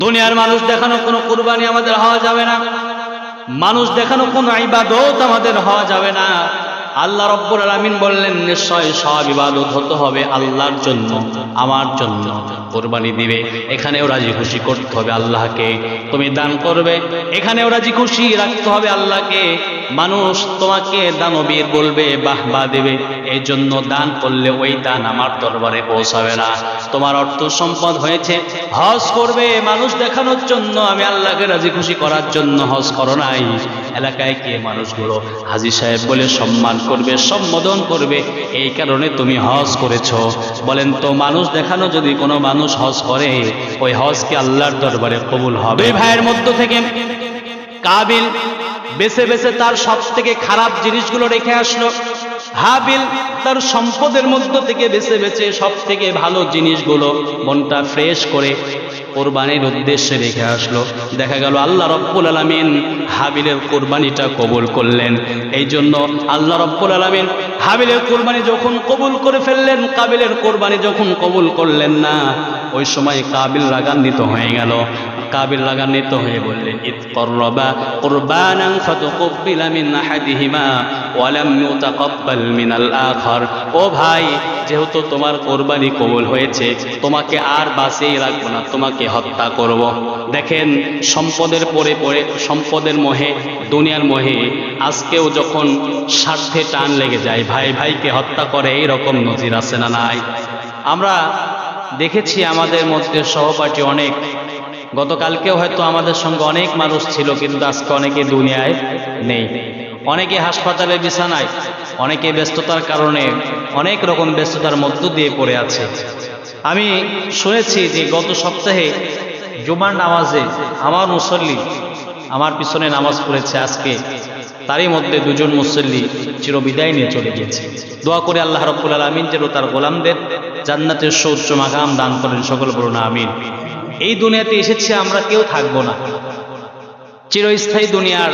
দুনিয়ার মানুষ দেখানো কোনো কুরবানি আমাদের হওয়া যাবে না, মানুষ দেখানো কোনো ইবাদত আমাদের হওয়া যাবে না। আল্লাহ রাব্বুল আলামিন বললেন, নিশ্চয় সব ইবাদত হতে হবে আল্লাহর জন্য, আমার জন্য। কুরবানি দিবে, এখানেও রাজি খুশি করতে হবে আল্লাহকে। তুমি দান করবে, এখানেও রাজি খুশি রাখতে হবে আল্লাহকে। মানুষ তোমাকে দানবীর বলবে, বাহবা দেবে, এই জন্য দান করলে ওই দান আমার দরবারে পৌঁছাবে না। তোমার অর্থ সম্পদ হয়েছে, হজ করবে মানুষ দেখানোর জন্য, আমি আল্লাহকে রাজি খুশি করার জন্য হজ করো নাই। এলাকায় গিয়ে মানুষগুলো হাজী সাহেব বলে সম্মান করবে, সম্বোধন করবে, এই কারণে তুমি হজ করেছো। বলেন তো, মানুষ দেখানো যদি কোনো মানুষ হজ করে, ওই হজ কি আল্লাহর দরবারে কবুল হবে? দুই ভাইয়ের মধ্য থেকে কাবিল বেছে বেছে তার সব থেকে খারাপ জিনিসগুলো রেখে আসলো, হাবিল তার সম্পদের মধ্য থেকে বেছে বেছে সব থেকে ভালো জিনিসগুলো মনটা ফ্রেশ করে কোরবানির উদ্দেশ্যে রেখে আসলো। দেখা গেল আল্লাহ রাব্বুল আলামিন হাবিলের কোরবানিটা কবুল করলেন। এই জন্য আল্লাহ রাব্বুল আলামিন হাবিলের কোরবানি যখন কবুল করে ফেললেন, কাবিলের কোরবানি যখন কবুল করলেন না, ওই সময় কাবিল রাগান্বিত হয়ে গেল। কাবিল রাগান্বিত হয়ে বললেন, ইদ করবা কুরবানান ফাতুকব্বিলা মিন আহাদিহিমা ওয়া লাম ইউতাকাব্বাল মিনাল আখার। ও ভাই, যেহেতু তোমার কোরবানি কবুল হয়েছে, তোমাকে আর বাঁচিয়ে রাখবো না, তোমাকে হত্যা করব। দেখেন, সম্পদের পরে পরে, সম্পদের মোহে, দুনিয়ার মোহে আজকেও যখন স্বার্থে টান লেগে যায়, ভাই ভাইকে হত্যা করে, এইরকম নজির আছে না নাই? আমরা দেখেছি আমাদের মধ্যে সহপাঠী অনেক, গতকালকেও হয়তো আমাদের সঙ্গে অনেক মানুষ ছিল, কিন্তু আজকে অনেকে দুনিয়ায় নেই। অনেকে হাসপাতালে বিছানায়, অনেকে ব্যস্ততার কারণে অনেক রকম ব্যস্ততার মধ্য দিয়ে পড়ে আছে। আমি শুনেছি যে গত সপ্তাহে জুমার নামাজে আমার মুসল্লি আমার পিছনে নামাজ পড়েছে, আজকে তারই মধ্যে দুজন মুসল্লি চিরবিদায় নিয়ে চলে গিয়েছে। দোয়া করে আল্লাহ রাব্বুল আলামিন যেন তার গোলামদের জান্নাতের সৌচ্চ মাকাম দান করেন, সকল বলুন আমিন। এই দুনিয়াতে এসেছে, আমরা কেউ থাকবো না, চিরস্থায়ী দুনিয়ার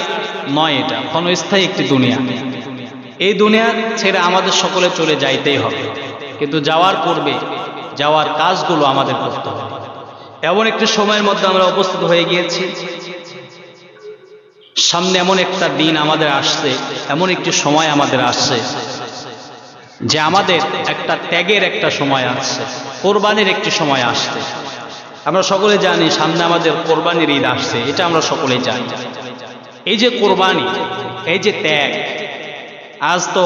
নয়, এটা ক্ষণস্থায়ী একটি দুনিয়া। এই দুনিয়া ছেড়ে আমাদের সকলে চলে যাইতেই হবে, কিন্তু যাওয়ার পূর্বে যাওয়ার কাজগুলো আমাদের করতে হবে। এমন একটি সময়ের মধ্যে আমরা উপস্থিত হয়ে গিয়েছি, সামনে এমন একটা দিন আমাদের আসছে, এমন একটি সময় আমাদের আসছে যে আমাদের একটা ত্যাগের একটা সময় আসছে, কোরবানির একটি সময় আসছে। আমরা সকলে জানি সামনে আমাদের কোরবানির ঈদ আসছে, এটা আমরা সকলেই জানি। এই যে কোরবানি, এই যে ত্যাগ, আজ তো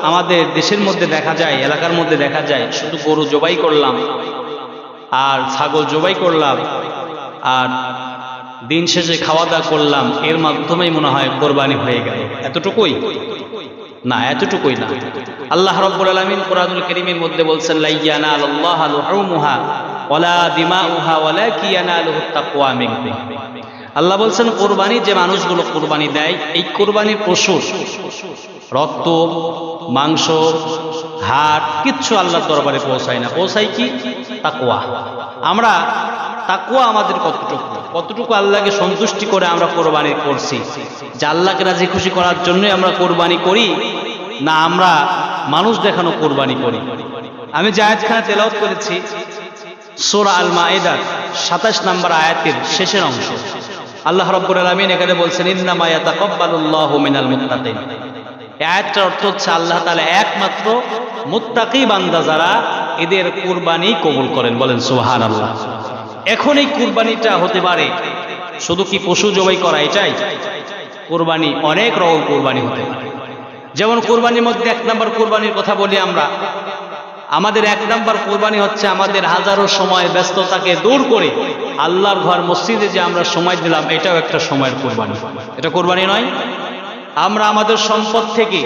আমাদের দেশের মধ্যে দেখা যায়, এলাকার মধ্যে দেখা যায়, শুধু গরু জবাই করলাম আর ছাগল জবাই করলাম আর দিন শেষে খাওয়া দাওয়া করলাম, এর মাধ্যমেই মনে হয় কোরবানি হয়ে গেল। এতটুকুই না, এতটুকুই না। আল্লাহ রাব্বুল আলামিন কোরআনুল কারীমের মধ্যে বলছেন, লা ইয়ানালুল্লাহা লুহুমুহা ওয়ালা দিমাউহা ওয়ালাকিন ইয়ানালুহুত তাকওয়া মিনকুম। আল্লাহ বলছেন, কোরবানি যে মানুষগুলো কোরবানি দেয়, এই কোরবানির পশু রক্ত, মাংস, হাড় কিচ্ছু আল্লাহর দরবারে পৌঁছায় না। পৌঁছায় কি? তাকওয়া। আমরা তাকওয়া আমাদের কতটুকু আল্লাহকে সন্তুষ্টি করে আমরা কোরবানি করছি, যে আল্লাহকে রাজি খুশি করার জন্যই আমরা কোরবানি করি, না আমরা মানুষ দেখানো কোরবানি করি? আমি যে আয়াতখানা তেলাওয়াত করেছি সূরা আল মাইদার 27 নম্বর আয়াতের শেষের অংশ, আল্লাহ রাব্বুল আলামিন এখানে বলছেন, ইন্নামা ইয়াতাকাব্বালুল্লাহু মিনাল মুত্তাকিন। এই আয়াতটার অর্থ হচ্ছে, আল্লাহ তাআলা একমাত্র মুত্তাকি বান্দা যারা, এদের কুরবানি কবুল করেন। বলেন সুবহানাল্লাহ। এখন এই কুরবানিটা হতে পারে শুধু কি পশু জবাই করা, এটাই? কুরবানি অনেক রকম কুরবানি হতে পারে। যেমন কুরবানির মধ্যে 1 নম্বর কুরবানির কথা বলি আমরা, আমাদের 1 নম্বর কুরবানি হচ্ছে আমাদের হাজারো সময় ব্যস্ততাকে দূর করে আল্লাহর ঘর মসজিদে যে আমরা সময় দিলাম, এটাও একটা সময়ের কুরবানি। এটা কুরবানি নয়? আমরা আমাদের সম্পদ থেকে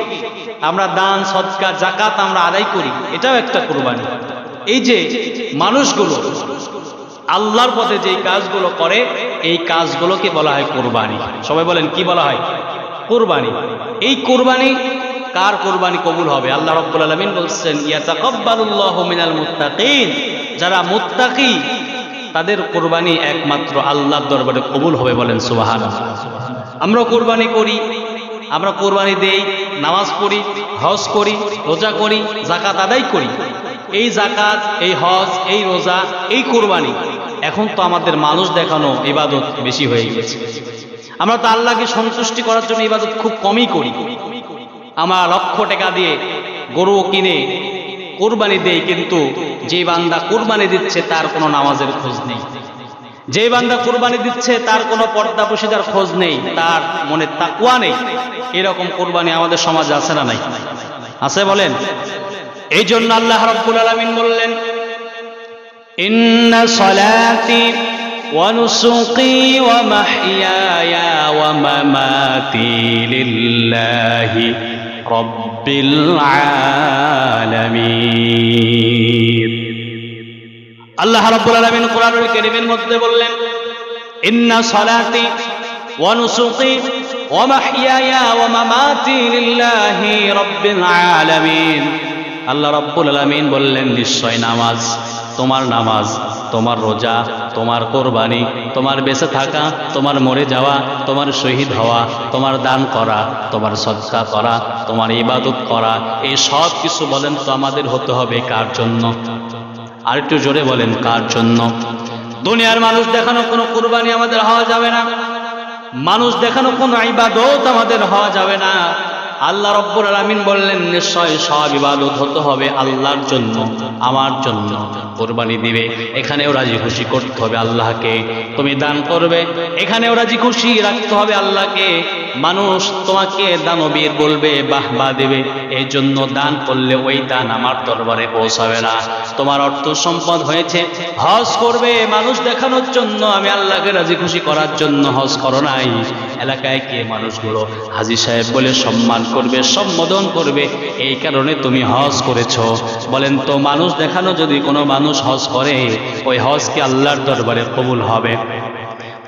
আমরা দান, সদকা, যাকাত আমরা আদায় করি, এটাও একটা কুরবানি। এই যে মানুষগুলো আল্লাহর পথে যেই কাজগুলো করে, এই কাজগুলোকে বলা হয় কুরবানি। সবাই বলেন, কি বলা হয়? কুরবানি। এই কুরবানি কার কুরবানি কবুল হবে? আল্লাহ রাব্বুল আলামিন বলছেন, ইয়াতাকাব্বালুল্লাহু মিনাল মুত্তাকিন। যারা মুত্তাকি, তাদের কুরবানি একমাত্র আল্লাহর দরবারে কবুল হবে। বলেন সুবহানাল্লাহ। আমরা কুরবানি করি, আমরা কোরবানি দেই, নামাজ পড়ি, হজ করি, রোজা করি, যাকাত আদায় করি। এই যাকাত, এই হজ, এই রোজা, এই কোরবানি এখন তো আমাদের মানুষ দেখানো ইবাদত বেশি হয়ে গেছে। আমরা তো আল্লাহকে সন্তুষ্টি করার জন্য ইবাদত খুব কমই করি। আমরা লক্ষ টাকা দিয়ে গরু কিনে কুরবানি দেই, কিন্তু যে বান্দা কুরবানি দিচ্ছে তার কোনো নামাজের খোঁজ নেই, যে বান্দা কুরবানি দিচ্ছে তার কোনো পর্দা পুশিদার খোঁজ নেই, তার মনে তাকওয়া নেই। এরকম কুরবানি আমাদের সমাজে আছে না নাই? আছে বলেন। এই জন্য আল্লাহ রাব্বুল আলামিন বললেন, ইন্না সলাতি ওয়া নুসুকি ওয়া মাহইয়ায়া ওয়া মামাতি লিল্লাহি রাব্বিল আলামিন। আল্লাহ রাব্বুল আলামিন কোরআনুল কারীমের মধ্যে বললেন, ইন্না সলাতি ওয়া নুসুকি ওয়া মাহইয়ায়া ওয়া মামাতি লিল্লাহি রাব্বিল আলামিন। আল্লাহ রাব্বুল আলামিন বললেন, নিশ্চয় নামাজ, তোমার নামাজ, তোমার রোজা, তোমার কোরবানি, তোমার বেঁচে থাকা, তোমার মরে যাওয়া, তোমার শহীদ হওয়া, তোমার দান করা, তোমার সদকা করা, তোমার ইবাদত করা, এই সব কিছু বলেন তো আমাদের হতে হবে কার জন্য? আর একটু জোরে বলেন, কার জন্য? দুনিয়ার মানুষ দেখানো কোনো কুরবানি আমাদের হওয়া যাবে না, মানুষ দেখানো কোনো ইবাদত আমাদের হওয়া যাবে না। আল্লাহ রাব্বুল আলামিন বললেন, নিশ্চয় সব ইবাদত হতে হবে আল্লাহর জন্য, আমার জন্য। কুরবানি দিবে, এখানেও রাজি খুশি করতে হবে আল্লাহকে। তুমি দান করবে, এখানেও রাজি খুশি রাখতে হবে আল্লাহকে। মানুষ তোমাকে দানবীর বলবে, বাহবা দেবে, এই জন্য দান করলে ওই দান আমার দরবারে পৌঁছাবে না। তোমার অর্থ সম্পদ হয়েছে, হজ করবে মানুষ দেখানোর জন্য, আমি আল্লাহকে রাজি খুশি করার জন্য হজ করো নাই। এলাকায় কে মানুষগুলো হাজী সাহেব বলে সম্মান করবে, সম্বোধন করবে, এই কারণে তুমি হজ করেছো। বলেন তো, মানুষ দেখানো যদি কোনো মানুষ হজ করে, ওই হজ কি আল্লাহর দরবারে কবুল হবে?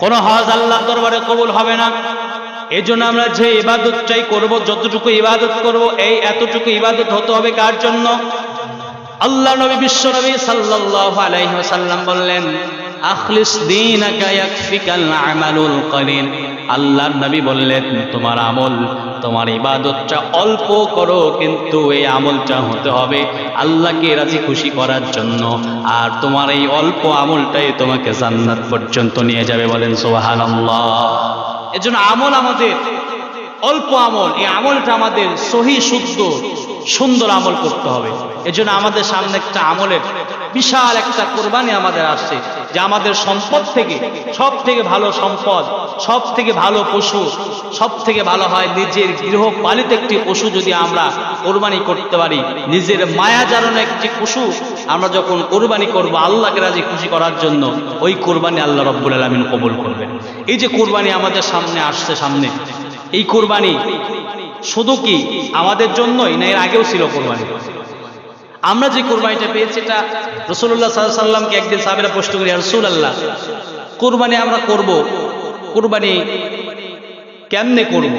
কোন হজ আল্লাহর দরবারে কবুল হবে না। এই জন্য আমরা যে ইবাদতটাই করব, যতটুকু ইবাদত করব, এই এতটুকু ইবাদত হতে হবে কার জন্য? আল্লাহ নবী, বিশ্ব নবী সাল্লাল্লাহু আলাইহি ওয়াসাল্লাম বললেন, আখলিস দীনাকা ইয়াকফিকাল আমালুল কলিল। আল্লাহর নবী বললেন, তোমার আমল, তোমার ইবাদতটা অল্প করো, কিন্তু এই আমলটা হতে হবে আল্লাহকে রাজি খুশি করার জন্য। আর তোমার এই অল্প আমলটাই তোমাকে জান্নাত পর্যন্ত নিয়ে যাবে। বলেন সুবহানাল্লাহ। এজন্য আমল আমাদের অল্প আমল, এই আমলটা আমাদের সহি শুদ্ধ সুন্দর আমল করতে হবে। এজন্য আমাদের সামনে একটা আমলের বিশাল একটা কোরবানি আমাদের আসছে, যে আমাদের সম্পদ থেকে সব থেকে ভালো সম্পদ, সব থেকে ভালো পশু, সব থেকে ভালো হয় নিজের গৃহপালিত একটি পশু যদি আমরা কোরবানি করতে পারি, নিজের মায়া জানানো একটি পশু আমরা যখন কোরবানি করব আল্লাহকে রাজি খুশি করার জন্য, ওই কোরবানি আল্লাহ রাব্বুল আলামিন কবুল করবেন। এই যে কোরবানি আমাদের সামনে আসছে, সামনে এই কোরবানি শুধু কি আমাদের জন্যই না, এর আগেও ছিল কোরবানি? আমরা যে কোরবানিটা পেয়েছি, এটা রাসূলুল্লাহ সাল্লাল্লাহু আলাইহি ওয়াসাল্লামকে একদিন সাহাবীরা প্রশ্ন করে, ইয়া রাসূলুল্লাহ, কোরবানি আমরা করব, কোরবানি কেমনে করব?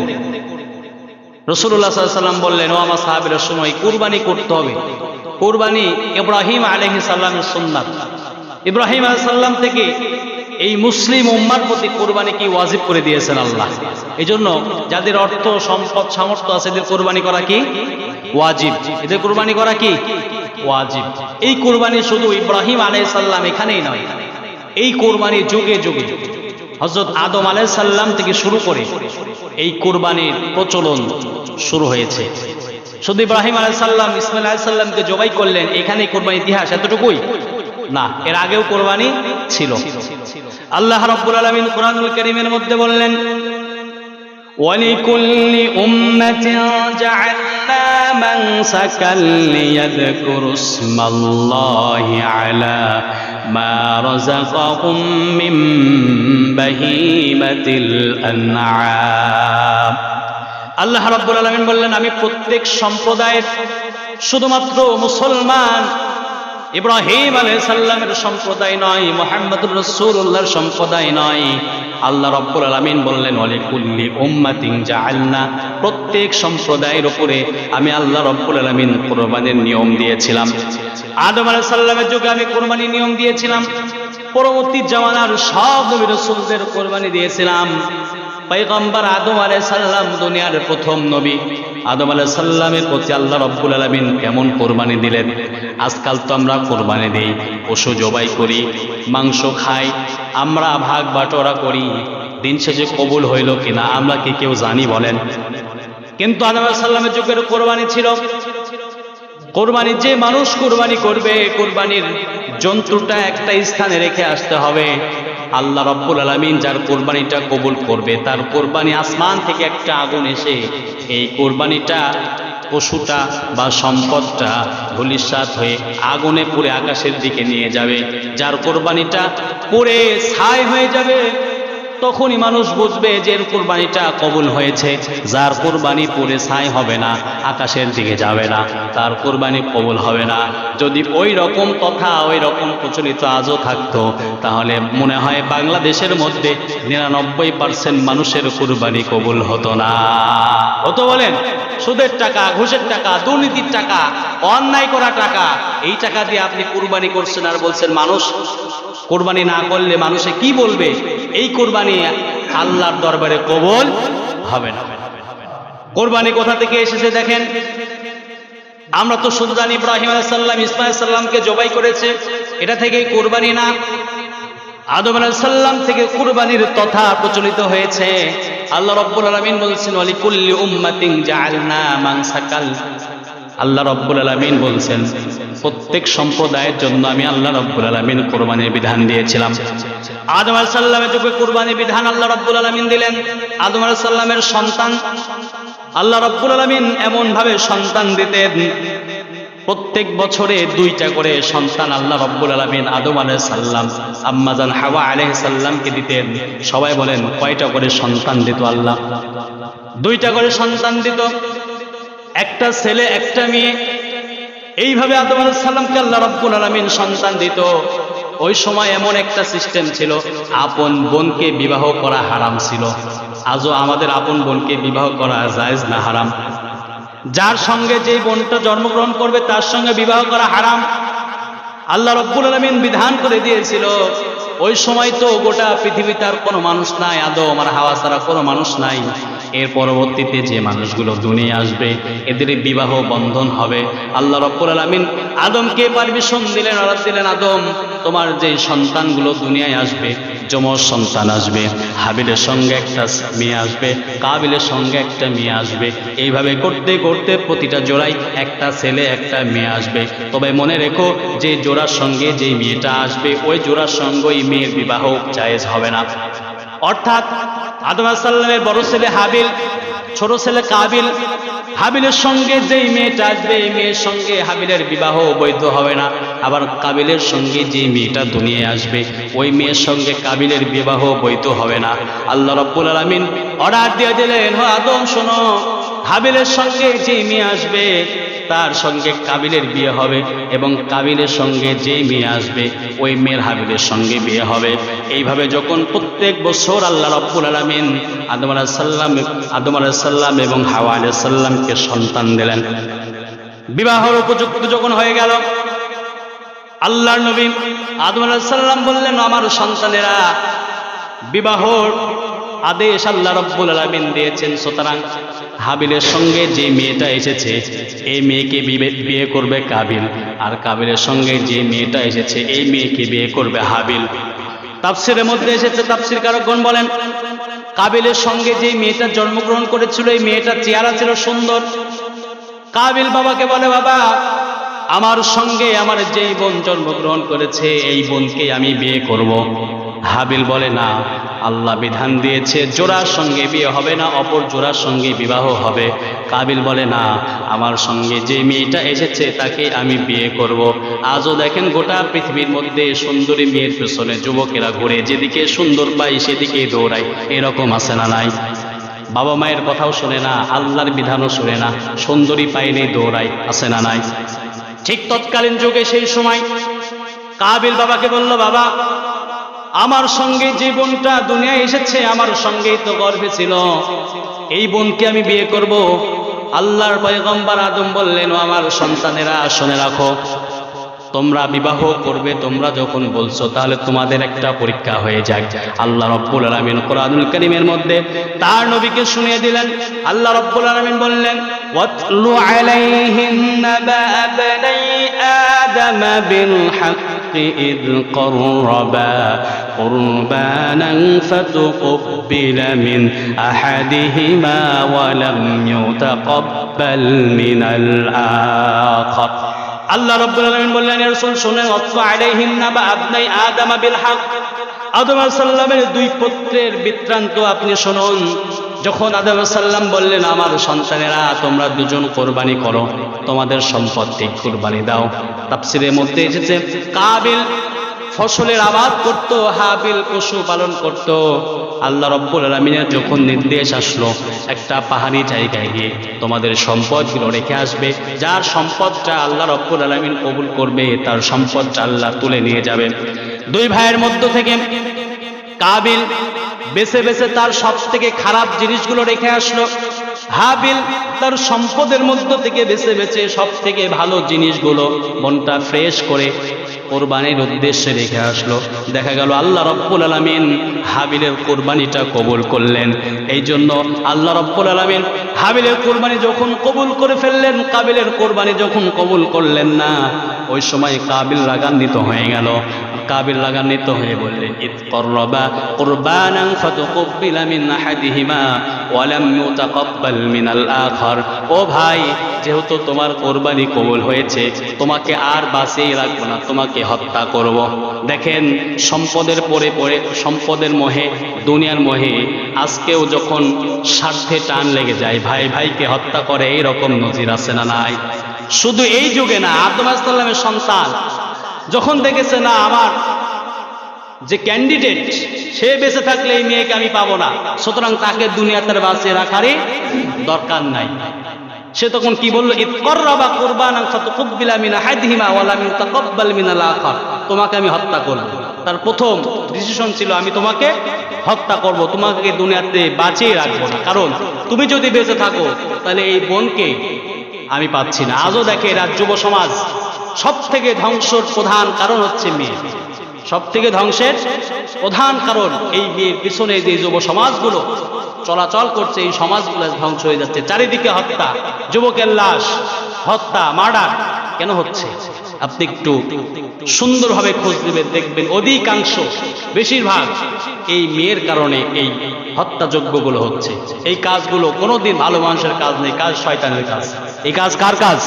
রাসূলুল্লাহ সাল্লাল্লাহু আলাইহি ওয়াসাল্লাম বললেন, ও আমার সাহাবীরা শোনো, এই কোরবানি করতে হবে। কোরবানি ইব্রাহিম আলাইহিস সালামের সুন্নাত। ইব্রাহিম আলাইহিস সালাম থেকে এই মুসলিম উম্মার প্রতি কোরবানিকে ওয়াজিব করে দিয়েছেন আল্লাহ। এজন্য যাদের অর্থ সম্পদ সামর্থ্য আছে, এদের কোরবানি করা কি ওয়াজিব, এদের কোরবানি করা কি ওয়াজিব। এই কোরবানি শুধু ইব্রাহিম আলাইহিস সালাম এখানেই নয়, এই কোরবানি যুগে যুগে হযরত আদম আলাইহিস সালাম থেকে শুরু করে এই কোরবানির প্রচলন শুরু হয়েছে। শুধু ইব্রাহিম আলাইহিস সালাম ইসমাঈল আলাইহিস সালামকে জবাই করলেন, এখানেই কোরবানি ইতিহাস এতটুকুই না, এর আগেও কোরবানি ছিল। আল্লাহ রাব্বুল আলামিন কোরআনুল কারীমের মধ্যে বললেন, ওয়ালিকুল্লি উম্মাতিন জাআলনা মানসাকাল লিয়াযকুরু ইসমাল্লাহি আলা মা রাযাকাহুম মিন বাহীমাতিল আনআম। আল্লাহ রাব্বুল আলামিন বললেন, আমি প্রত্যেক সম্প্রদায়ের, শুধুমাত্র মুসলমান ইব্রাহিম আলাইহিস সালামের সম্প্রদায় নয়, মুহাম্মদুর রাসূলুল্লাহর সম্প্রদায় নয়, আল্লাহ রাব্বুল আলামিন বললেন, ওয়ালিকুল্লি উম্মাতিন জাআলনা, প্রত্যেক সম্প্রদায়ের উপরে আমি আল্লাহ রাব্বুল আলামিন কুরবানির নিয়ম দিয়েছিলাম। আদম আলাইহিস সালামের যুগে আমি কুরবানির নিয়ম দিয়েছিলাম, পরবর্তী জামানার সব নবী রাসূলদের কুরবানি দিয়েছিলাম। পয়গম্বর আদম আলাইহিস সালাম দুনিয়ার প্রথম নবী, আদম আলাইহিস সালামের প্রতি আল্লাহ রাব্বুল আলামিন কেমন কোরবানি দিলেন। আজকাল তো আমরা কোরবানি দেই, পশু জবাই করি, মাংস খাই, আমরা ভাগ বাটোয়ারা করি, দিন শেষে কবুল হইল কিনা আমরা কি কেউ জানি বলেন? কিন্তু আদম আলাইহিস সালামের যুগের কোরবানি ছিল, কোরবানি যে মানুষ কোরবানি করবে, কোরবানির জন্তুটা একটা স্থানে রেখে আসতে হবে। আল্লাহ রাব্বুল আলামিন যার কোরবানিটা কবুল করবে, তার কোরবানি আসমান থেকে একটা আগুন এসে এই কোরবানিটা, পশুটা বা সম্পদটা ধূলিসাৎ হয়ে আগুনে পুড়ে আকাশের দিকে নিয়ে যাবে। যার কোরবানিটা পুড়ে ছাই হয়ে যাবে, তখনই মানুষ বুঝবে যে এর কোরবানিটা কবুল হয়েছে। যার কোরবানি পুড়ে ছাই হবে না, আকাশের দিকে যাবে না, তার কোরবানি কবুল হবে না। যদি ওই রকম কথা, ওই রকম প্রচলিত আজও থাকতো, তাহলে মনে হয় বাংলাদেশের মধ্যে 99% মানুষের কোরবানি কবুল হতো না। হতো বলেন? সুদের টাকা, ঘুষের টাকা, দুর্নীতির টাকা, অন্যায় করা টাকা, এই টাকা দিয়ে আপনি কোরবানি করছেন আর বলছেন মানুষ কোরবানি না করলে মানুষে কি বলবে? এই কোরবানি আল্লাহর দরবারে কবুল হবে না। কোরবানি কোথা থেকে এসেছে দেখেন, আমরা তো শুধু জানি ইব্রাহিম আলাইহিস সালাম ইসমাঈল আলাইহিস সালামকে জবাই করেছে, এটা থেকেই কোরবানি না। আদম আলাইহিস সালাম থেকে কুরবানির তথা প্রচলিত হয়েছে। আল্লাহ রাব্বুল আলামিন বলছেন ওয়ালিকুল্লি উম্মাতিন জাআলনা মানসাকাল। আল্লাহ রাব্বুল আলামিন বলছেন প্রত্যেক সম্প্রদায়ের জন্য আমি আল্লাহ রাব্বুল আলামিন কুরবানির বিধান দিয়েছিলাম। আদম আলাইহিস সালামের যুগে কুরবানির বিধান আল্লাহ রাব্বুল আলামিন দিলেন। আদম আলাইহিস সালামের সন্তান আল্লাহ রাব্বুল আলামিন এমন ভাবে সন্তান দিতেন, প্রত্যেক বছরে 2টা করে সন্তান আল্লাহ রাব্বুল আলামিন আদম আলাইহিস সালাম আম্মা জান হাওয়া আলাইহিস সালামকে দিতেন। সবাই বলেন কয়টা করে সন্তান দিত আল্লাহ? 2টা করে সন্তান দিত, একটা ছেলে একটা মেয়ে। এইভাবে আদম আলাইহিস সালামকে আল্লাহ রাব্বুল আলামিন সন্তান দিত। ওই সময় এমন একটা সিস্টেম ছিল, আপন বোনকে বিবাহ করা হারাম ছিল। আজও আমাদের আপন বোনকে বিবাহ করা জায়েজ না হারাম? যার সঙ্গে যে বোনটা জন্মগ্রহণ করবে তার সঙ্গে বিবাহ করা হারাম। আল্লাহ রাব্বুল আলামিন বিধান করে দিয়েছিল। ওই সময় তো গোটা পৃথিবীতে আর কোনো মানুষ নাই, আদম আর হাওয়া ছাড়া কোনো মানুষ নাই। এর পরবর্তীতে যে মানুষগুলো দুনিয়া আসবে এদের বিবাহ বন্ধন হবে। আল্লাহ রাব্বুল আলামিন আদমকে পারমিশন দিলেন, অর্ডার দিলেন, আদম তোমার যে সন্তানগুলো দুনিয়ায় আসবে, যমজ সন্তান আসবে, হাবিলের সঙ্গে একটা মেয়ে আসবে, কাবিলের সঙ্গে একটা মেয়ে আসবে। এইভাবে করতে করতে প্রতিটা জোড়ায় একটা ছেলে একটা মেয়ে আসবে। তবে মনে রেখো যে জোড়ার সঙ্গে যে মেয়েটা আসবে ওই জোড়ার সঙ্গে ওই মেয়ের বিবাহ জায়েজ হবে না। অর্থাৎ আদম আলাইহিস সালামের বড় ছেলে হাবিল, ছোট ছেলে কাবিল, হাবিলের সঙ্গে যেই মেয়েটা আসবে এই মেয়ের সঙ্গে হাবিলের বিবাহ বৈধ হবে না। আবার কাবিলের সঙ্গে যে মেয়েটা দুনিয়ায় আসবে ওই মেয়ের সঙ্গে কাবিলের বিবাহ বৈধ হবে না। আল্লাহ রাব্বুল আলামিন অর্ডার দিয়ে দিলেন, হে আদম শোনো, হাবিলের সঙ্গে যে মেয়ে আসবে তার সঙ্গে কাবিলের বিয়ে হবে, এবং কাবিলের সঙ্গে যে মেয়ে আসবে ওই মেয়ের হাবিলের সঙ্গে বিয়ে হবে। এইভাবে যখন প্রত্যেক বছর আল্লাহ রাব্বুল আলামিন আদম আলাইহিস সালাম এবং হাওয়া আলাইহিস সালামকে সন্তান দিলেন, বিবাহের উপযুক্ত যখন হয়ে গেল, আল্লাহর নবী আদম আলাইহিস সালাম বললেন, আমার সন্তানেরা, বিবাহর আদেশ আল্লাহ রাব্বুল আলামিন দিয়েছেন, সুতরাং হাবিলের সঙ্গে যে মেয়েটা এসেছে এই মেয়েকে বিয়ে করবে কাবিল, আর কাবিলের সঙ্গে যে মেয়েটা এসেছে এই মেয়েকে বিয়ে করবে হাবিল। তাফসীরের মধ্যে এসেছে, তাফসীরকারগণ বলেন কাবিলের সঙ্গে যে মেয়েটা জন্মগ্রহণ করেছিল এই মেয়েটার চেহারা ছিল সুন্দর। কাবিল বাবাকে বলে, বাবা আমার সঙ্গে আমার যেই বোন জন্মগ্রহণ করেছে এই বোনকে আমি বিয়ে করব। হাবিল বলে, না, আল্লাহ বিধান দিয়েছে জোড়ার সঙ্গে বিয়ে হবে না, অপর জোড়ার সঙ্গে বিবাহ হবে। কাবিল বলে, না, আমার সঙ্গে যে মেয়েটা এসেছে তাকে আমি বিয়ে করব। আজও দেখেন গোটা পৃথিবীর মধ্যে সুন্দরী মেয়ের পেছনে যুবকেরা ঘুরে, যেদিকে সুন্দর পাই সেদিকে দৌড়ায়, এরকম আছে না নাই? বাবা মায়ের কথাও শোনে না, আল্লাহর বিধানও শোনে না, সুন্দরী পাইলে দৌড়ায়, আছে না নাই? ঠিক তৎকালীন যুগে সেই সময় কাবিল বাবাকে বলল, বাবা আমার সঙ্গে যে বোনটা দুনিয়ায় এসেছে আমার সঙ্গেই তো গর্ভে ছিল, এই বোনকে আমি বিয়ে করব। আল্লাহর পয়গম্বর আদম বললেন, ও আমার সন্তানেরা শুনে রাখো, তোমরা বিবাহ করবে, তোমরা যখন বলছো তাহলে তোমাদের একটা পরীক্ষা হয়ে যায়। আল্লাহ রাব্বুল আলামিন কোরআনুল কারীমের মধ্যে তার নবীকে শুনিয়ে দিলেন। আল্লাহ রাব্বুল আলামিন বললেন, ওয়াতলু আলাইহিম নাবা বানাই আদম বিল হাক্কি ইয ক্বাররাবা কুরবানান ফাতুকব্বিলা মিন আহাদিহিমা ওয়া লাম ইউতাকাব্বাল মিনাল আখার। আল্লাহ রাব্বুল আলামিন বললেন, ইয়া রাসূল শুনেন, ওয়াতলু আলাইহিম নাবা আবনাই আদম বিল হক, আদম আলাইহিস সালামের দুই পুত্রের বৃত্তান্ত আপনি শুনুন। যখন আদম আলাইহিস সালাম বললেন, আমার সন্তানেরা তোমরা দুজন কোরবানি করো, তোমাদের সম্পত্তি কোরবানি দাও। তাফসীরের মধ্যে এসেছে কাবিল ফসলের আবাদ করত, হাবিল পশু পালন করত। আল্লাহ রাব্বুল আলামিনের যখন নির্দেশ আসলো একটা পাহাড়ি জায়গায় গিয়ে তোমাদের সম্পদগুলো রেখে আসবে, যার সম্পদটা আল্লাহ রাব্বুল আলামিন কবুল করবে তার সম্পদটা আল্লাহ তুলে নিয়ে যাবে। দুই ভাইয়ের মধ্য থেকে কাবিল বেছে বেছে তার সব থেকে খারাপ জিনিসগুলো রেখে আসলো, হাবিল তার সম্পদের মধ্য থেকে বেছে বেছে সব থেকে ভালো জিনিসগুলো মনটা ফ্রেশ করে কোরবানির উদ্দেশ্যে রেখে আসলো। দেখা গেল আল্লাহ রাব্বুল আলামিন হাবিলের কোরবানিটা কবুল করলেন। এই জন্য আল্লাহ রাব্বুল আলামিন হাবিলের কোরবানি যখন কবুল করে ফেললেন, কাবিলের কোরবানি যখন কবুল করলেন না, ওই সময় কাবিল রাগান্বিত হয়ে গেল। কাবিল রাগান্বিত হয়ে বললেন, ইয ক্বাররাবা কুরবানান ফাতুকব্বিলা মিন আহাদিহিমা ওয়া লাম ইউতাকাব্বাল মিনাল আখার। ও ভাই, যেহেতু তোমার কোরবানি কবুল হয়েছে, তোমাকে আর বাঁচিয়ে রাখবো না, তোমাকে হত্যা করব। দেখেন, সম্পদের পরে পরে সম্পদের মোহে, দুনিয়ার মোহে আজকেও যখন স্বার্থে টান লেগে যায়, ভাই ভাইকে হত্যা করে, এইরকম নজির আছে না নাই? শুধু এই যুগে না, আদম আলাইহিস সালামের সন্তান যখন দেখেছে না আমার যে ক্যান্ডিডেট সে বেঁচে থাকলে এই মেয়েকে আমি পাবো না, সুতরাং তাকে দুনিয়াতে বাঁচিয়ে রাখারই দরকার নাই, সে তখন কি বলল, ইয ক্বাররাবা কুরবানান ফাতুকব্বিলা মিন আহাদিহিমা ওয়া লাম ইউতাকাব্বাল মিনাল আখার। তোমাকে আমি হত্যা করব। তার প্রথম ডিসিশন ছিল, আমি তোমাকে হত্যা করব, তোমাকে দুনিয়াতে বাঁচিয়ে রাখবো না, কারণ তুমি যদি বেঁচে থাকো তাহলে এই বোনকে আমি পাচ্ছি না। আজও দেখে এরা যুব সমাজ সব থেকে ধ্বংসের প্রধান কারণ হচ্ছে মেয়ে। সব থেকে ধ্বংসের প্রধান কারণ এই মেয়ের পিছনে যে যুব সমাজগুলো চলাচল করছে, এই সমাজগুলো ধ্বংস হয়ে যাচ্ছে। চারিদিকে হত্যা, যুবকের লাশ, হত্যা, মার্ডার কেন হচ্ছে? আপনি একটু সুন্দরভাবে খোঁজ নেবেন, দেখবেন অধিকাংশ, বেশিরভাগ এই মেয়ের কারণে এই হত্যাযজ্ঞগুলো হচ্ছে। এই কাজগুলো কোনোদিন ভালো মানুষের কাজ নেই, কাজ শয়তানের কাজ। এই কাজ কার কাজ?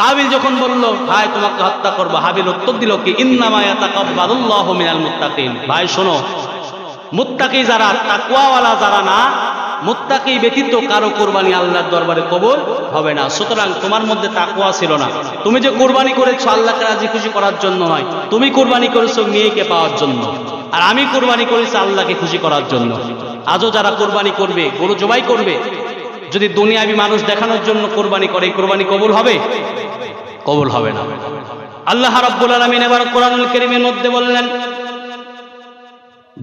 কাবিল যখন বলল, ভাই তোমাকে হত্যা করবো, হাবিল উত্তর দিল কি, ইন্নামা ইয়াতাকাব্বালুল্লাহু মিনাল মুত্তাকিন। ভাই শোনো, মুত্তাকি যারা, তাকওয়াওয়ালা যারা না, মুত্তাকি ব্যতীত কারো কোরবানি আল্লাহর দরবারে কবুল হবে না। সুতরাং তোমার মধ্যে তাকওয়া ছিল না। তুমি যে কোরবানি করেছো আল্লাহকে রাজি খুশি করার জন্য নয়, তুমি কোরবানি করেছো মেয়েকে পাওয়ার জন্য, আর আমি কোরবানি করেছি আল্লাহকে খুশি করার জন্য। আজও যারা কোরবানি করবে, গরু জবাই করবে, যদি দুনিয়াবি মানুষ দেখানোর জন্য কোরবানি করে, কোরবানি কবুল হবে? কবুল হবে না। আল্লাহ রাব্বুল আলামিন এবার কোরআনুল কারীমের মধ্যে বললেন,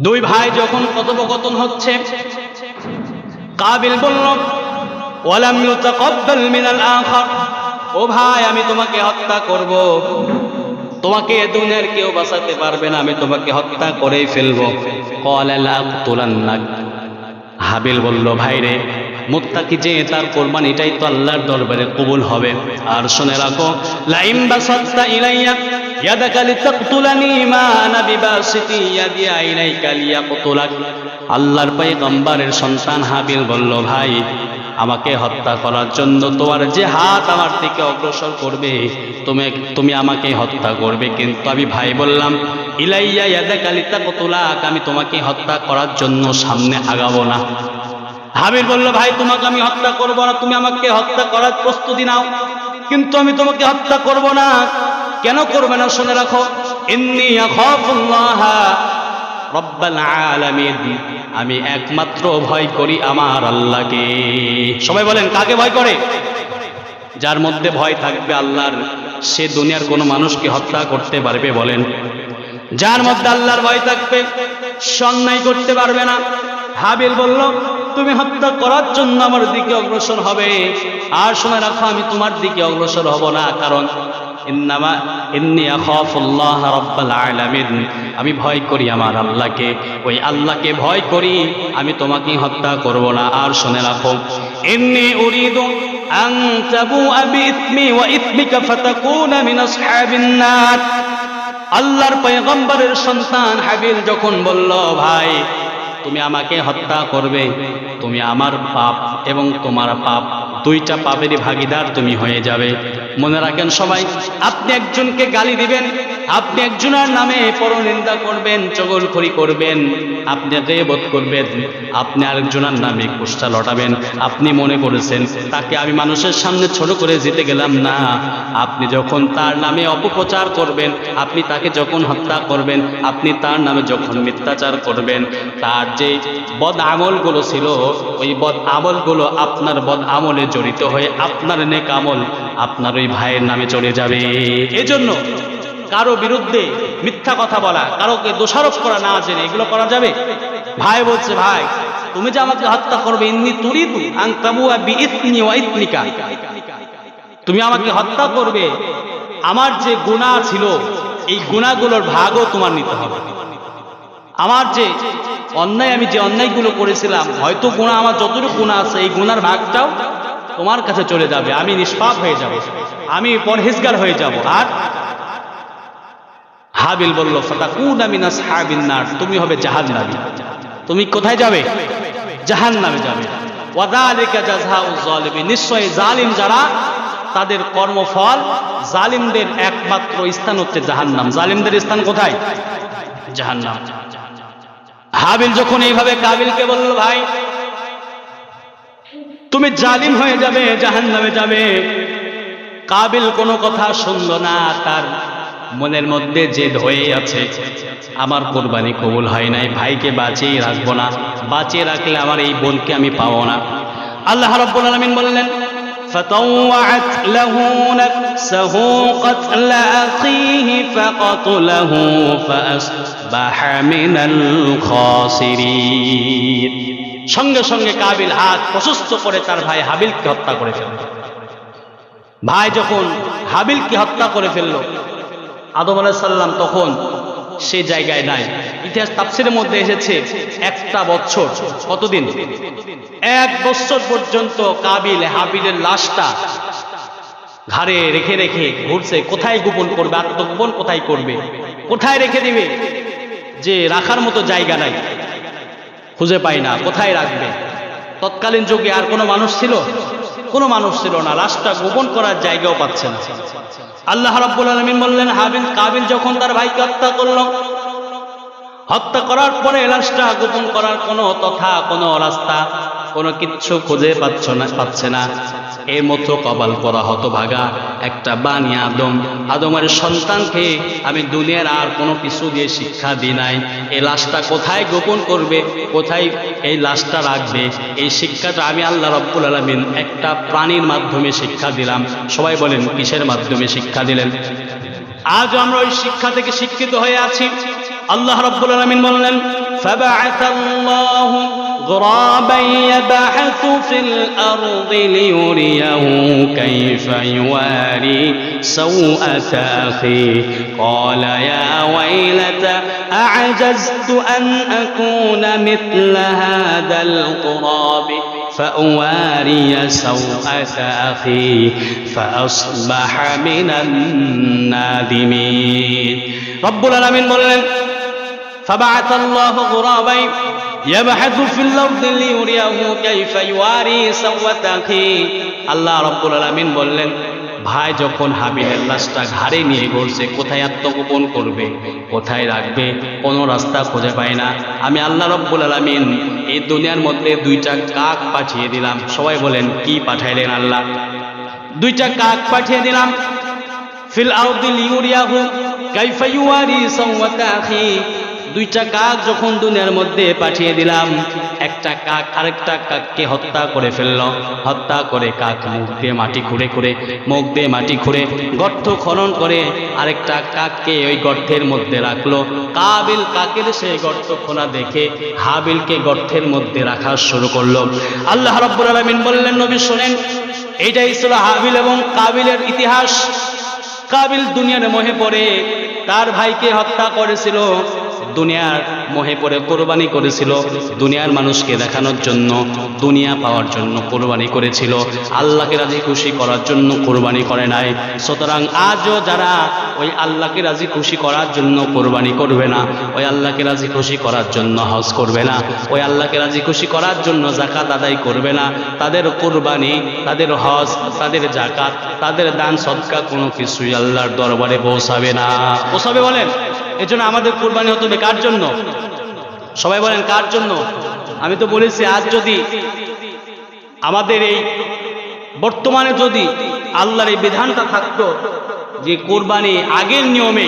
দুই ভাই যখন কথোপকথন হচ্ছে, কাবিল বলল, ওয়ালাম ইউতাকাব্বাল মিনাল আখার, ও ভাই আমি তোমাকে হত্যা করব, তোমাকে দুনিয়ার কেউ বাঁচাতে পারবে না, আমি তোমাকে হত্যা করেই ফেলবো। ক্বালা লা আকতুলান্নাক, হাবিল বলল, ভাই রে, মুত্তাকি যে তার কোরবানিটাই তো আল্লাহর দরবারে কবুল হবে। আর শুনে রাখো, লাইম বাসাত্তা ইলাইয়া ইয়াদাকা লিতাকতুলানি মা আনা বিবাসিতি ইয়াদিয়া ইলাইকা লিয়াকতুলাক। আল্লাহর পয়গম্বরের সন্তান হাবিল বলল, ভাই আমাকে হত্যা করার জন্য তোমার যে হাত আমার দিকে অগ্রসর করবে, তুমি আমাকে হত্যা করবে। কিন্তু আমি ভাই বললাম, ইলাইয়া ইয়াদাকা লিতাকতুলাক, আমি তোমাকে হত্যা করার জন্য সামনে আগাবো না। হাবিল বলল, ভাই তোমাকে আমি হত্যা করব না, তুমি আমাকে হত্যা করার প্রস্তুতি নাও, কিন্তু আমি তোমাকে হত্যা করব না। কেন করবে না? শুনে রাখো, ইন্নী আখাফুল্লাহ রাব্বাল আলামিন, আমি একমাত্র ভয় করি আমার আল্লাহকে। সবাই বলেন, কাকে ভয় করে? যার মধ্যে ভয় থাকবে আল্লাহর, সে দুনিয়ার কোনো মানুষকে হত্যা করতে পারবে? বলেন, যার মধ্যে আল্লাহর ভয় থাকবে সে অন্যায় করতে পারবে না। হাবিল বলল, তুমি হত্যা করার জন্য আমার দিকে অগ্রসর হবে, আর শুনে রাখো আমি তোমার দিকে অগ্রসর হব না, কারণ ইন্নামা ইন্নী আখাফুল্লাহ রাব্বাল আলামিন, আমি ভয় করি আমার আল্লাহকে, ওই আল্লাহকে ভয় করি, আমি তোমাকে হত্যা করব না। আর শুনে রাখো, ইন্নী উরিদু আন তাবুআ বিইসমি ওয়া ইসমিকা ফাতাকুনা মিন আসহাবিন নার। আল্লাহর পয়গম্বরের সন্তান হাবিল যখন বলল, ভাই তুমি আমাকে হত্যা করবে, তুমি আমার পাপ এবং তোমার পাপ দুইটা পাপেরই ভাগীদার তুমি হয়ে যাবে। মনে রাখেন সবাই, আপনি একজনকে গালি দিবেন, আপনি একজনের নামে পরনিন্দা করবেন, চগলখড়ি করবেন, আপনি গীবত করবেন, আপনি আরেকজনের নামে কুষ্টা লটাবেন, আপনি মনে করেছেন তাকে আমি মানুষের সামনে ছোট করে জিতে গেলাম। না, আপনি যখন তার নামে অপপ্রচার করবেন, আপনি তাকে যখন হত্যা করবেন, আপনি তার নামে যখন মিথ্যাচার করবেন, তার যে বদ আমলগুলো ছিল ওই বদ আমলগুলো আপনার বদ আমলে জড়িত হয়ে আপনার নেক আমল আপনার ওই ভাইয়ের নামে চলে যাবে। এজন্য কারো বিরুদ্ধে মিথ্যা কথা বলা, কারোকে দোষারোপ করা না জেনে এগুলো করা যাবে? ভাই বলছে, ভাই তুমি যে আমাকে হত্যা করবে, ইন্নী তুরিদু আন তাবুআ বিইসমি ওয়া ইসমিকা, তুমি আমাকে হত্যা করবে, আমার যে গুনাহ ছিল এই গুনাহগুলোর ভাগও তোমার নিতে হবে। আমার যে অন্যায়, আমি যে অন্যায়গুলো করেছিলাম, হয়তো গুনাহ আমার যতটুকু গুনাহ আছে এই গুনার ভাগটাও তোমার কাছে চলে যাবে, আমি নিষ্পাপ হয়ে যাব, আমি পরহেজগার হয়ে যাব। আর হাবিল বলল, ফাতাকুনা মিন আসহাবিন নার, তুমি হবে জাহান্নামী। তুমি কোথায় যাবে? জাহান্নামে যাবে। ওয়া যালিকা জাযাউজ জালিমিন, নিশ্চয়ই জালিম যারা তাদের কর্মফল, জালিমদের একমাত্র স্থান হচ্ছে জাহান্নাম। জালিমদের স্থান কোথায়? জাহান্নাম। হাবিল যখন এইভাবে কাবিলকে বলল, ভাই তুমি জালিম হয়ে যাবে, জাহান্নামে যাবে, কাবিল কোনো কথা শুনল না। তার মনের মধ্যে জেদ হয়ে আছে, আমার কুরবানি কবুল হয় নাই, ভাইকে বাঁচিয়ে রাখবো না, বাঁচিয়ে রাখলে আমার এই বোনকে আমি পাবো না। আল্লাহ রাব্বুল আলামিন বললেন, فطوعت له نفسه قتل أخيه فقتله فأصبح من الخاسرين। সঙ্গে সঙ্গে কাবিল হাত প্রশস্ত করে তার ভাই হাবিলকে হত্যা করে ফেলল। ভাই যখন হাবিলকে হত্যা করে ফেলল, আদম আলাইহিস সালাম তখন সে জায়গায় নাই। ইতিহাস তাফসীরের মধ্যে এসেছে একটা বছর, কতদিন? 1 বছর পর্যন্ত কাবিল হাবিলের লাশটা ঘাড়ে রেখে রেখে ঘুরছে। কোথায় গোপন করবে? আত্মগোপন কোথায় করবে? কোথায় রেখে দিবে? যে রাখার মতো জায়গা নাই, খুঁজে পায় না, কোথায় রাখবে? তৎকালীন যুগে আর কোনো মানুষ ছিল? কোনো মানুষ ছিল না, লাশটা গোপন করার জায়গাও পাচ্ছে না। আল্লাহ রাব্বুল আলামিন বললেন, কাবিল যখন তার ভাইকে হত্যা করল, হত্যা করার পরে লাশটা গোপন করার কোনো তথা, কোনো রাস্তা, কোনো কিচ্ছু খুঁজে পাচ্ছে না। এর মতো কপাল করা হতভাগা একটা বানি আদমের সন্তানকে আমি দুনিয়ার আর কোনো কিছু দিয়ে শিক্ষা দিই নাই। এই লাশটা কোথায় গোপন করবে, কোথায় এই লাশটা রাখবে, এই শিক্ষাটা আমি আল্লাহ রাব্বুল আলামিন একটা প্রাণীর মাধ্যমে শিক্ষা দিলাম। সবাই বলেন, কিসের মাধ্যমে শিক্ষা দিলেন? আজ আমরা ওই শিক্ষা থেকে শিক্ষিত হয়ে আছি। আল্লাহ রাব্বুল আলামিন বললেন, ফাবা'আথাল্লাহু গুরাবান ইয়াবহাথু ফিল আরদি লিয়ুরিয়াহু কাইফা ইউয়ারি সাওআতা আখি ক্বালা ইয়া ওয়াইলাতা আ'জাজতু আন আকুনা মিথলা হাদাল গুরাবি فأواري سوءة أخي فأصبح من النادمين। رب العالمين বললেন, فبعث الله غرابا يبحث في الأرض ليريه كيف يواري سوءة أخيه। আল্লাহ রাব্বুল আলামিন বললেন, ভাই যখন হাবিলের লাশটা ঘাড়ে নিয়ে ঘুরছে, কোথায় আত্মগোপন করবে, কোথায় রাখবে, কোনো রাস্তা খুঁজে পায় না। আমি আল্লাহ রাব্বুল আলামিন এই দুনিয়ার মধ্যে 2টা কাক পাঠিয়ে দিলাম। সবাই বলেন, কি পাঠাইলেন আল্লাহ? 2টা কাক পাঠিয়ে দিলাম। ফিল আরদি লিউরিয়াহু কাইফা ইউয়ারি সাওয়াতা আখি। 2টা কাক যখন দুনিয়ার মধ্যে পাঠিয়ে দিলাম, একটা কাক আরেকটা কাককে হত্যা করে ফেলল। হত্যা করে কাক মুখ দিয়ে মাটি খুঁড়ে গর্ত খনন করে আরেকটা কাককে ওই গর্তের মধ্যে রাখলো। কাবিল কাকের সেই গর্ত খোনা দেখে হাবিলকে গর্তের মধ্যে রাখা শুরু করলো। আল্লাহ রাব্বুল আলামিন বললেন, নবী শোনেন, এইটাই ছিল হাবিল এবং কাবিলের ইতিহাস। কাবিল দুনিয়ার মোহে পড়ে তার ভাইকে হত্যা করেছিল, দুনিয়ার মোহে পড়ে কোরবানি করেছিল, দুনিয়ার মানুষকে দেখানোর জন্য, দুনিয়া পাওয়ার জন্য কোরবানি করেছিল, আল্লাহকে রাজি খুশি করার জন্য কোরবানি করে নাই। সুতরাং আজও যারা ওই আল্লাহকে রাজি খুশি করার জন্য কোরবানি করবে না, ওই আল্লাহকে রাজি খুশি করার জন্য হজ করবে না, ওই আল্লাহকে রাজি খুশি করার জন্য যাকাত আদায় করবে না, তাদের কোরবানি, তাদের হজ, তাদের যাকাত, তাদের দান সদকা কোনো কিছুই আল্লাহর দরবারে পৌঁছাবে না। পৌঁছাবে বলেন? এজন্য আমাদের কোরবানি হতে হবে কার জন্য? সবাই বলেন কার জন্য? আমি তো বলেছি আজ যদি আমাদের এই বর্তমানে যদি আল্লাহর এই বিধানটা থাকতো যে কোরবানি আগের নিয়মে,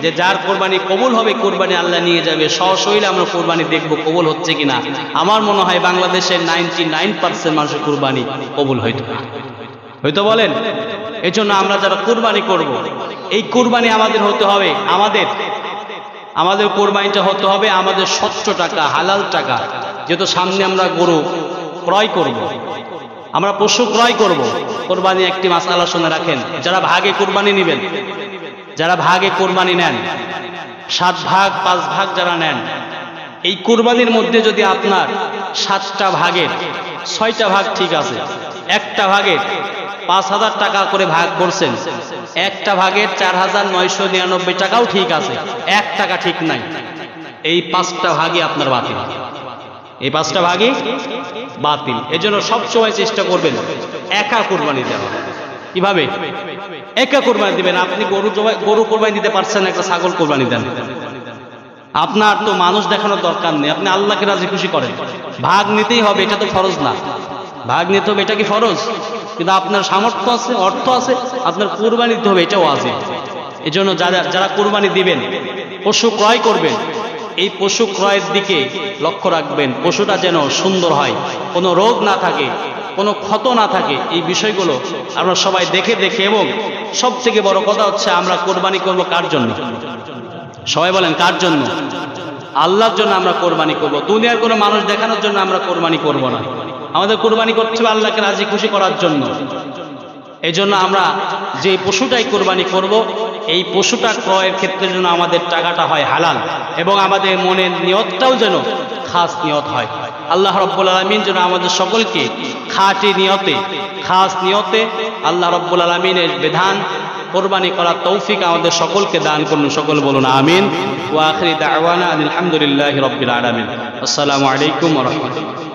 যে যার কোরবানি কবুল হবে কোরবানি আল্লাহ নিয়ে যাবে, সশরীরে আমরা কোরবানি দেখব কবুল হচ্ছে কিনা, আমার মনে হয় বাংলাদেশের 99% মানুষের কোরবানি কবুল হইতো না। হয়তো বলেন? এজন্য আমরা যারা কোরবানি করব, এই কোরবানি আমাদের হতে হবে, আমাদের কোরবানিটা হতে হবে আমাদের স্বচ্ছ টাকা, হালাল টাকা। যেহেতু সামনে আমরা গরু ক্রয় করব, আমরা পশু ক্রয় করব, কোরবানি একটি মাসআলা শুনে রাখেন। যারা ভাগে কোরবানি নেবেন, যারা ভাগে কোরবানি নেন, 7 ভাগ 5 ভাগ যারা নেন, এই কোরবানির মধ্যে যদি আপনার 7টা ভাগের 6টা ভাগ ঠিক আছে, একটা ভাগের 5,000 টাকা করে ভাগ করছেন, একটা ভাগের 4,999 টাকাও ঠিক আছে, 1 টাকা ঠিক নাই, এই 5টা ভাগই আপনার বাতিল, এই 5টা ভাগই বাতিল। এজন্য সবসময় চেষ্টা করবেন একা কোরবানি দেওয়া। কিভাবে একা কোরবানি দিবেন? আপনি গরু কোরবানি দিতে পারছেন, একটা ছাগল কোরবানি দেন। আপনার তো মানুষ দেখানোর দরকার নেই, আপনি আল্লাহকে রাজি খুশি করেন। ভাগ নিতেই হবে, এটা তো ফরজ না, ভাগ নিতে হবে এটা কি ফরজ? কিন্তু আপনার সামর্থ্য আছে, অর্থ আছে, আপনার কোরবানি দিতে হবে, এটাও আছে। এই জন্য যারা কোরবানি দিবেন, পশু ক্রয় করবেন, এই পশু ক্রয়ের দিকে লক্ষ্য রাখবেন, পশুটা যেন সুন্দর হয়, কোনো রোগ না থাকে, কোনো ক্ষত না থাকে, এই বিষয়গুলো আমরা সবাই দেখে দেখে। এবং সব থেকে বড় কথা হচ্ছে আমরা কোরবানি করব কার জন্য? সবাই বলেন কার জন্য? আল্লাহর জন্য আমরা কোরবানি করব, দুনিয়ার কোনো মানুষ দেখানোর জন্য আমরা কোরবানি করব না। আমাদের কোরবানি করতে হবে আল্লাহকে রাজি খুশি করার জন্য। এই জন্য আমরা যে পশুটাই কোরবানি করব, এই পশুটা ক্রয়ের ক্ষেত্রে যেন আমাদের টাকাটা হয় হালাল, এবং আমাদের মনের নিয়তটাও যেন খাস নিয়ত হয়। আল্লাহ রাব্বুল আলামিন যেন আমাদের সকলকে খাঁটি নিয়তে, খাস নিয়তে আল্লাহ রাব্বুল আলামিনের বিধান কোরবানি করার তৌফিক আমাদের সকলকে দান করুন। সকল বলুন আমিন। ওয়া আখিরি দাওয়ানা আলহামদুলিল্লাহি রাব্বিল আলামিন। আসসালামু আলাইকুম ওয়া রাহমাতুল্লাহ।